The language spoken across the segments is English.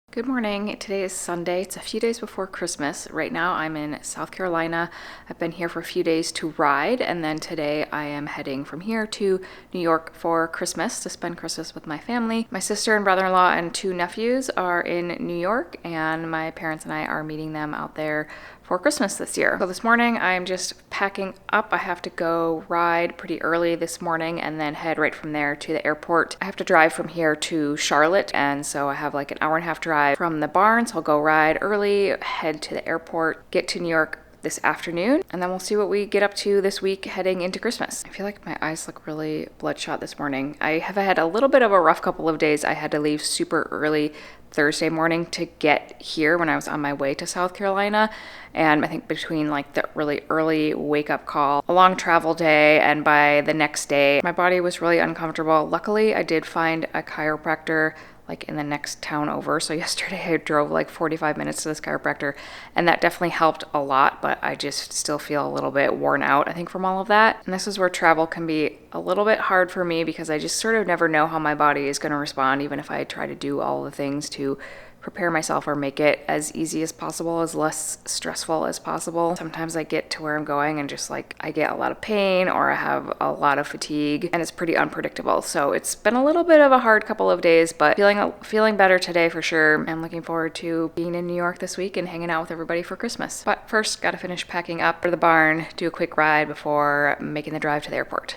Good morning. Today is Sunday. It's a few days before Christmas. Right now I'm in South Carolina. I've been here for a few days to ride, and then today I am heading from here to New York for Christmas to spend Christmas with my family. My sister and brother-in-law and two nephews are in New York, and my parents and I are meeting them out there for Christmas this year. So this morning I'm just packing up. I have to go ride pretty early this morning and then head right from there to the airport. I have to drive from here to Charlotte, and so I have like an hour and a half drive from the barn. So I'll go ride early, head to the airport, get to New York this afternoon, and then we'll see what we get up to this week heading into Christmas. I feel like my eyes look really bloodshot this morning. I have had a little bit of a rough couple of days. I had to leave super early Thursday morning to get here when I was on my way to South Carolina, and I think between like the really early wake up call, a long travel day, and by the next day my body was really uncomfortable. Luckily I did find a chiropractor like in the next town over. So yesterday I drove like 45 minutes to this chiropractor, and that definitely helped a lot, but I just still feel a little bit worn out, I think, from all of that. And this is where travel can be a little bit hard for me because I just sort of never know how my body is going to respond, even if I try to do all the things to prepare myself or make it as easy as possible, as less stressful as possible. Sometimes I get to where I'm going and just like I get a lot of pain or I have a lot of fatigue, and it's pretty unpredictable. So it's been a little bit of a hard couple of days, but feeling better today for sure. I'm looking forward to being in New York this week and hanging out with everybody for Christmas. But first, gotta finish packing up for the barn, do a quick ride before making the drive to the airport.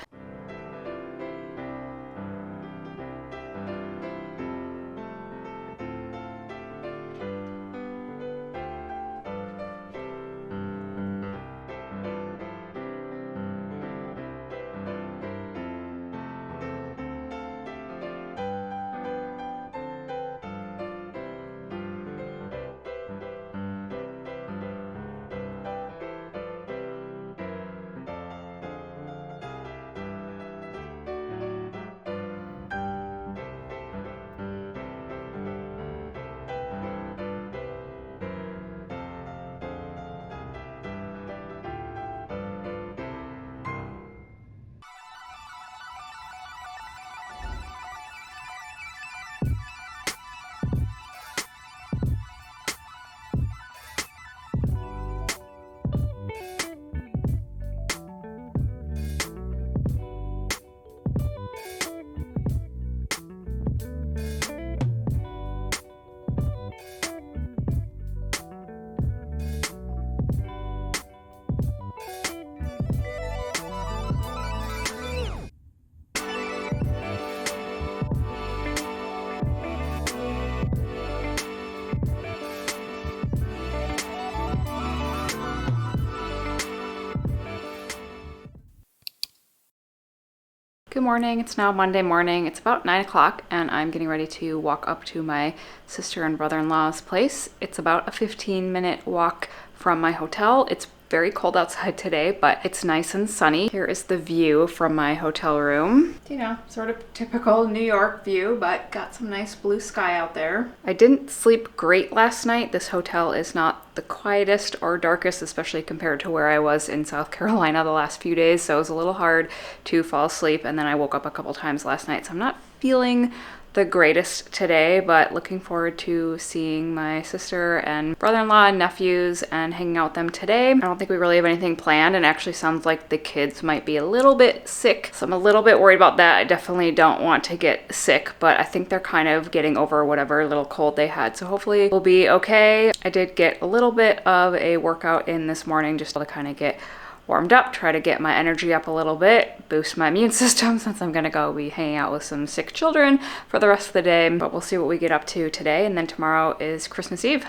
Good morning. It's now Monday morning. It's about 9 o'clock, and I'm getting ready to walk up to my sister and brother-in-law's place. It's about a 15-minute walk from my hotel. It's very cold outside today, but it's nice and sunny. Here is the view from my hotel room. You know, sort of typical New York view, but got some nice blue sky out there. I didn't sleep great last night. This hotel is not the quietest or darkest, especially compared to where I was in South Carolina the last few days, so it was a little hard to fall asleep, and then I woke up a couple times last night, so I'm not feeling the greatest today, but looking forward to seeing my sister and brother-in-law and nephews and hanging out with them today. I don't think we really have anything planned, and actually sounds like the kids might be a little bit sick, so I'm a little bit worried about that. I definitely don't want to get sick, but I think they're kind of getting over whatever little cold they had, so hopefully we'll be okay. I did get a little bit of a workout in this morning just to kind of get warmed up, try to get my energy up a little bit, boost my immune system since I'm gonna go be hanging out with some sick children for the rest of the day. But we'll see what we get up to today, and then tomorrow is Christmas Eve.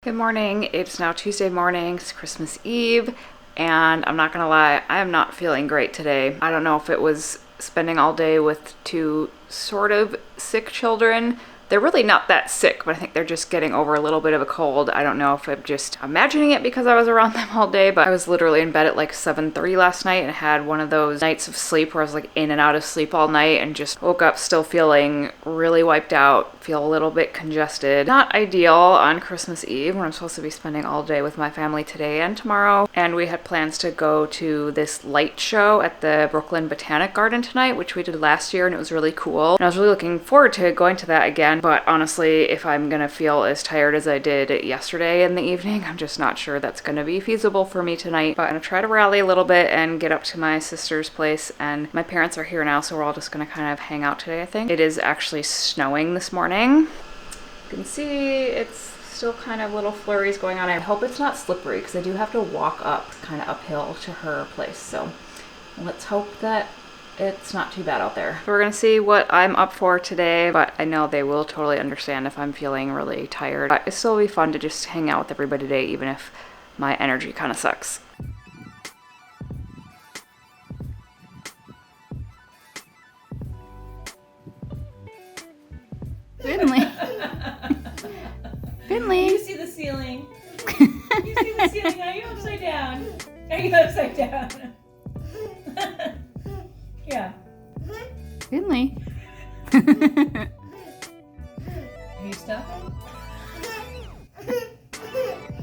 Good morning. It's now Tuesday morning. It's Christmas Eve, and I'm not gonna lie, I am not feeling great today. I don't know if it was spending all day with two sort of sick children, They're really not that sick, but I think they're just getting over a little bit of a cold. I don't know if I'm just imagining it because I was around them all day, but I was literally in bed at like 7:30 last night and had one of those nights of sleep where I was like in and out of sleep all night and just woke up still feeling really wiped out, feel a little bit congested. Not ideal on Christmas Eve when I'm supposed to be spending all day with my family today and tomorrow. And we had plans to go to this light show at the Brooklyn Botanic Garden tonight, which we did last year, and it was really cool. And I was really looking forward to going to that again, but honestly, if I'm gonna feel as tired as I did yesterday in the evening, I'm just not sure that's gonna be feasible for me tonight. But I'm gonna try to rally a little bit and get up to my sister's place, and my parents are here now, so we're all just gonna kind of hang out today, I think. It is actually snowing this morning. You can see it's still kind of little flurries going on. I hope it's not slippery because I do have to walk up kind of uphill to her place, so let's hope that it's not too bad out there. We're gonna see what I'm up for today, but I know they will totally understand if I'm feeling really tired. But it'll still be fun to just hang out with everybody today, even if my energy kind of sucks. Finley. Finley. You see the ceiling. You see the ceiling. Are you upside down? Are you upside down? Yeah. Finley. Are you stuck?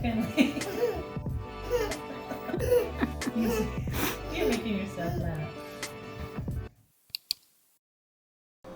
Finley. You're making yourself laugh.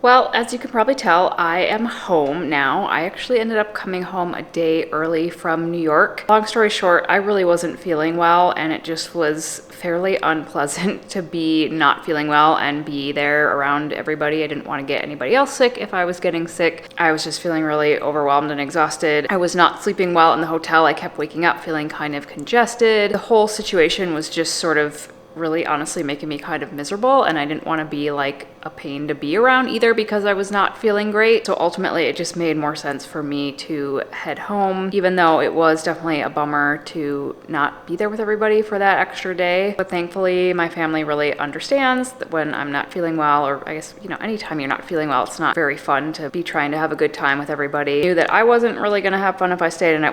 Well, as you can probably tell, I am home now. I actually ended up coming home a day early from New York. Long story short, I really wasn't feeling well, and it just was fairly unpleasant to be not feeling well and be there around everybody. I didn't want to get anybody else sick if I was getting sick. I was just feeling really overwhelmed and exhausted. I was not sleeping well in the hotel. I kept waking up feeling kind of congested. The whole situation was just sort of really honestly making me kind of miserable, and I didn't want to be like a pain to be around either because I was not feeling great. So ultimately it just made more sense for me to head home, even though it was definitely a bummer to not be there with everybody for that extra day. But thankfully my family really understands that when I'm not feeling well, or I guess, you know, anytime you're not feeling well, it's not very fun to be trying to have a good time with everybody. I knew that I wasn't really gonna have fun if I stayed, and I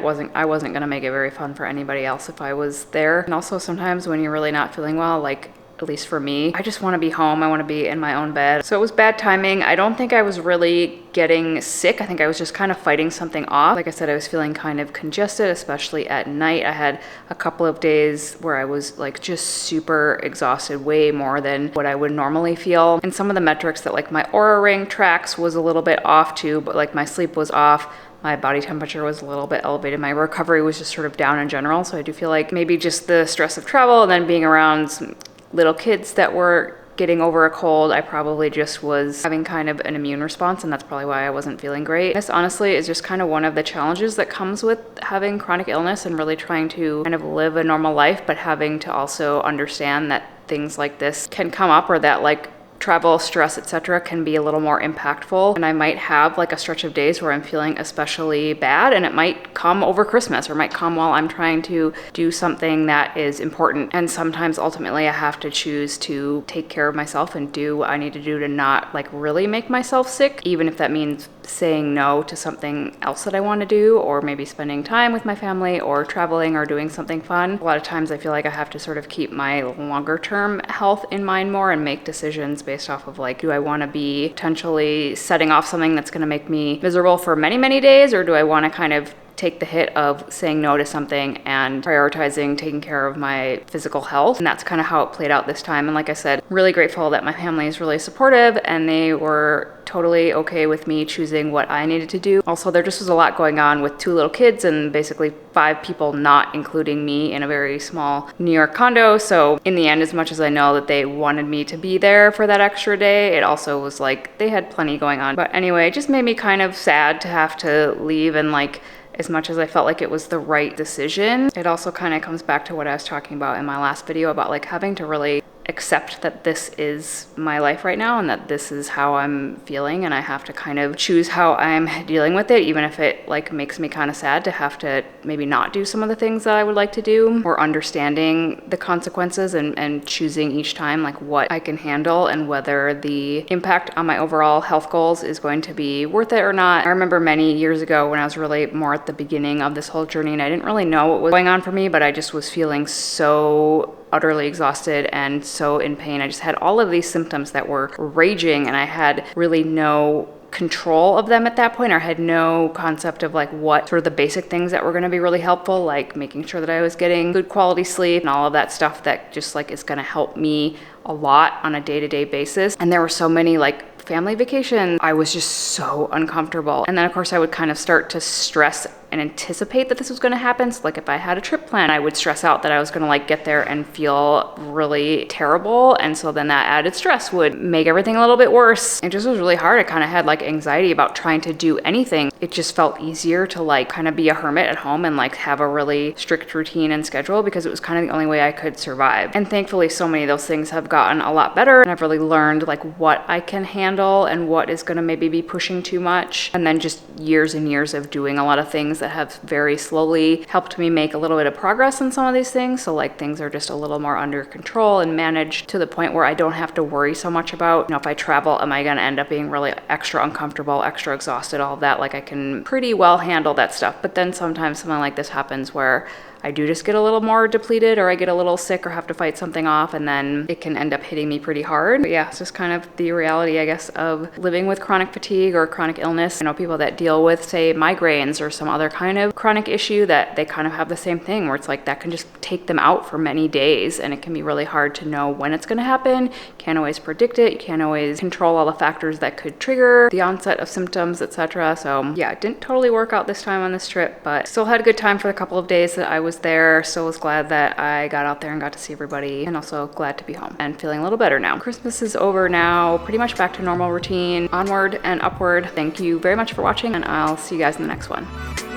wasn't gonna make it very fun for anybody else if I was there. And also sometimes when you're really not feeling well, like at least for me, I just want to be home. I want to be in my own bed. So it was bad timing. I don't think I was really getting sick. I think I was just kind of fighting something off. Like I said, I was feeling kind of congested, especially at night. I had a couple of days where I was like just super exhausted, way more than what I would normally feel. And some of the metrics that like my Oura Ring tracks was a little bit off too, but like my sleep was off. My body temperature was a little bit elevated. My recovery was just sort of down in general. So I do feel like maybe just the stress of travel and then being around some little kids that were getting over a cold, I probably just was having kind of an immune response, and that's probably why I wasn't feeling great. This honestly is just kind of one of the challenges that comes with having chronic illness and really trying to kind of live a normal life, but having to also understand that things like this can come up, or that like travel, stress, etc. can be a little more impactful. And I might have like a stretch of days where I'm feeling especially bad, and it might come over Christmas or might come while I'm trying to do something that is important. And sometimes ultimately I have to choose to take care of myself and do what I need to do to not like really make myself sick, even if that means saying no to something else that I want to do, or maybe spending time with my family or traveling or doing something fun. A lot of times I feel like I have to sort of keep my longer term health in mind more and make decisions based off of like, do I want to be potentially setting off something that's going to make me miserable for many, many days, or do I want to kind of take the hit of saying no to something and prioritizing taking care of my physical health? And that's kind of how it played out this time. And like I said, really grateful that my family is really supportive and they were totally okay with me choosing what I needed to do. Also, there just was a lot going on with 2 little kids and basically 5 people, not including me, in a very small New York condo. So in the end, as much as I know that they wanted me to be there for that extra day, it also was like they had plenty going on. But anyway, it just made me kind of sad to have to leave, and like, as much as I felt like it was the right decision, it also kind of comes back to what I was talking about in my last video about like having to really accept that this is my life right now and that this is how I'm feeling, and I have to kind of choose how I'm dealing with it, even if it like makes me kind of sad to have to maybe not do some of the things that I would like to do, or understanding the consequences and choosing each time like what I can handle and whether the impact on my overall health goals is going to be worth it or not. I remember many years ago when I was really more at the beginning of this whole journey and I didn't really know what was going on for me, but I just was feeling so utterly exhausted and so in pain. I just had all of these symptoms that were raging and I had really no control of them at that point, or had no concept of like what sort of the basic things that were going to be really helpful, like making sure that I was getting good quality sleep and all of that stuff that just like is going to help me a lot on a day-to-day basis. And there were so many like family vacations. I was just so uncomfortable. And then of course I would kind of start to stress and anticipate that this was going to happen. So like if I had a trip plan, I would stress out that I was going to like get there and feel really terrible. And so then that added stress would make everything a little bit worse. It just was really hard. I kind of had like anxiety about trying to do anything. It just felt easier to like kind of be a hermit at home and like have a really strict routine and schedule, because it was kind of the only way I could survive. And thankfully so many of those things have gotten a lot better, and I've really learned like what I can handle and what is going to maybe be pushing too much. And then just years and years of doing a lot of things that have very slowly helped me make a little bit of progress in some of these things. So like things are just a little more under control and managed to the point where I don't have to worry so much about, if I travel, am I going to end up being really extra uncomfortable, extra exhausted, all of that. Like I can pretty well handle that stuff. But then sometimes something like this happens where I do just get a little more depleted, or I get a little sick or have to fight something off, and then it can end up hitting me pretty hard. But yeah, it's just kind of the reality, I guess, of living with chronic fatigue or chronic illness. I know people that deal with, say, migraines or some other kind of chronic issue that they kind of have the same thing, where it's like that can just take them out for many days, and it can be really hard to know when it's going to happen. You can't always predict it. You can't always control all the factors that could trigger the onset of symptoms, etc. So yeah, it didn't totally work out this time on this trip, but still had a good time for the couple of days that I was there. So was glad that I got out there and got to see everybody, and also glad to be home and feeling a little better now. Christmas is over now, pretty much back to normal routine, onward and upward. Thank you very much for watching, and I'll see you guys in the next one.